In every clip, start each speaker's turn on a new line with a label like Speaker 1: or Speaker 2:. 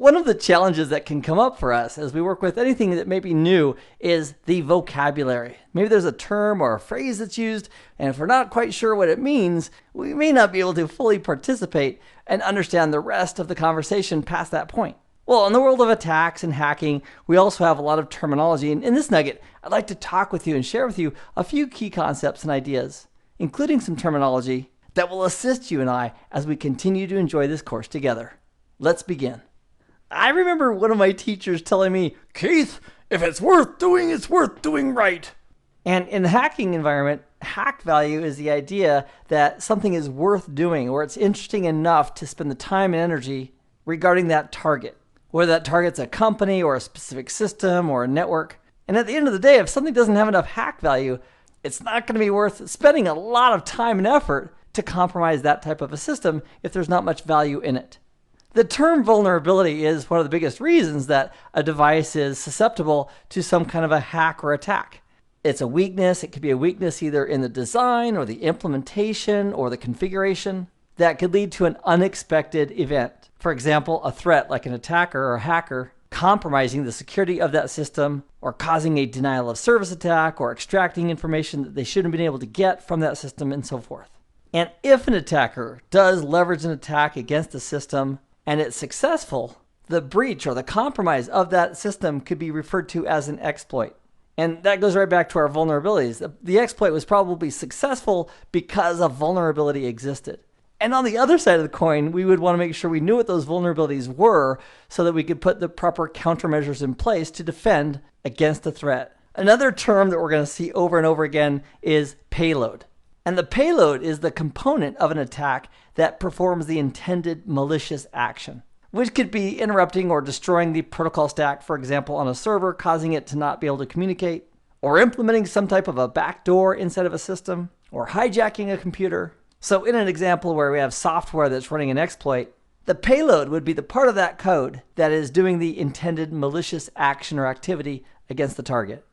Speaker 1: One of the challenges that can come up for us as we work with anything that may be new is the vocabulary. Maybe there's a term or a phrase that's used, and if we're not quite sure what it means, we may not be able to fully participate and understand the rest of the conversation past that point. Well, in the world of attacks and hacking, we also have a lot of terminology, and in this nugget, I'd like to talk with you and share with you a few key concepts and ideas, including some terminology that will assist you and I as we continue to enjoy this course together. Let's begin. I remember one of my teachers telling me, "Keith, if it's worth doing right." And in the hacking environment, hack value is the idea that something is worth doing or it's interesting enough to spend the time and energy regarding that target. Whether that target's a company or a specific system or a network. And at the end of the day, if something doesn't have enough hack value, it's not going to be worth spending a lot of time and effort to compromise that type of a system if there's not much value in it. The term vulnerability is one of the biggest reasons that a device is susceptible to some kind of a hack or attack. It's a weakness. It could be a weakness either in the design or the implementation or the configuration that could lead to an unexpected event. For example, a threat like an attacker or a hacker compromising the security of that system or causing a denial of service attack or extracting information that they shouldn't have been able to get from that system and so forth. And if an attacker does leverage an attack against the system and it's successful, the breach or the compromise of that system could be referred to as an exploit. And that goes right back to our vulnerabilities. The exploit was probably successful because a vulnerability existed. And on the other side of the coin, we would want to make sure we knew what those vulnerabilities were so that we could put the proper countermeasures in place to defend against the threat. Another term that we're going to see over and over again is payload. And the payload is the component of an attack that performs the intended malicious action, which could be interrupting or destroying the protocol stack, for example, on a server, causing it to not be able to communicate, or implementing some type of a backdoor inside of a system, or hijacking a computer. So in an example where we have software that's running an exploit, the payload would be the part of that code that is doing the intended malicious action or activity against the target.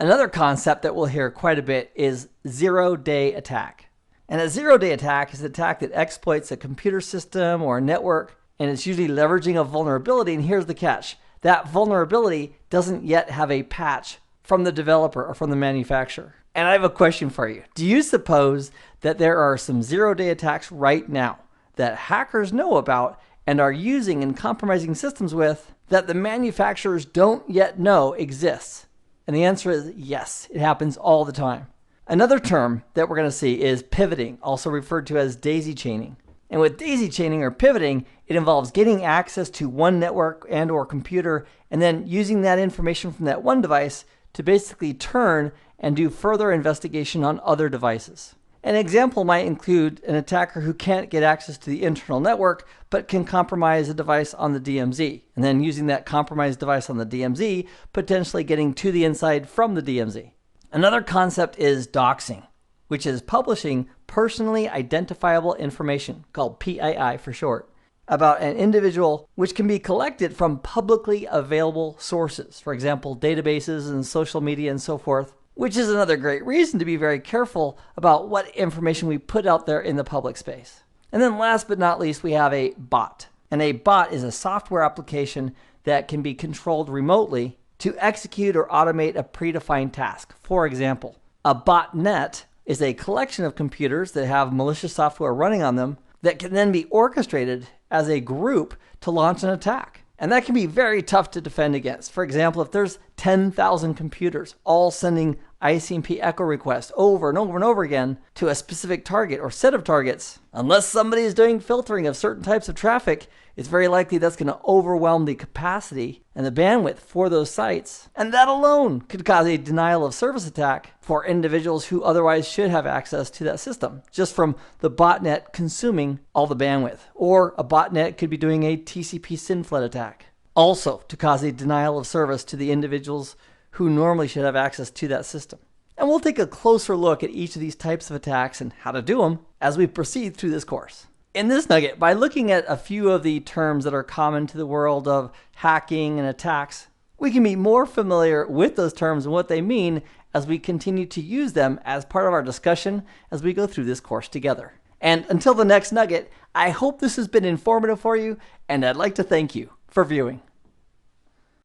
Speaker 1: Another concept that we'll hear quite a bit is zero-day attack. And a zero-day attack is an attack that exploits a computer system or a network, and it's usually leveraging a vulnerability. And here's the catch. That vulnerability doesn't yet have a patch from the developer or from the manufacturer. And I have a question for you. Do you suppose that there are some zero-day attacks right now that hackers know about and are using and compromising systems with that the manufacturers don't yet know exists? And the answer is yes, it happens all the time. Another term that we're going to see is pivoting, also referred to as daisy chaining. And with daisy chaining or pivoting, it involves getting access to one network and or computer and then using that information from that one device to basically turn and do further investigation on other devices. An example might include an attacker who can't get access to the internal network but can compromise a device on the DMZ, and then using that compromised device on the DMZ, potentially getting to the inside from the DMZ. Another concept is doxing, which is publishing personally identifiable information, called PII for short, about an individual, which can be collected from publicly available sources, for example, databases and social media and so forth, which is another great reason to be very careful about what information we put out there in the public space. And then last but not least, we have a bot. And a bot is a software application that can be controlled remotely to execute or automate a predefined task. For example, a botnet is a collection of computers that have malicious software running on them that can then be orchestrated as a group to launch an attack. And that can be very tough to defend against. For example, if there's 10,000 computers all sending ICMP echo requests over and over and over again to a specific target or set of targets, unless somebody is doing filtering of certain types of traffic, it's very likely that's going to overwhelm the capacity and the bandwidth for those sites. And that alone could cause a denial of service attack for individuals who otherwise should have access to that system, just from the botnet consuming all the bandwidth. Or a botnet could be doing a TCP SYN flood attack, also to cause a denial of service to the individuals who normally should have access to that system. And we'll take a closer look at each of these types of attacks and how to do them as we proceed through this course. In this nugget, by looking at a few of the terms that are common to the world of hacking and attacks, we can be more familiar with those terms and what they mean as we continue to use them as part of our discussion as we go through this course together. And until the next nugget, I hope this has been informative for you, and I'd like to thank you. for viewing.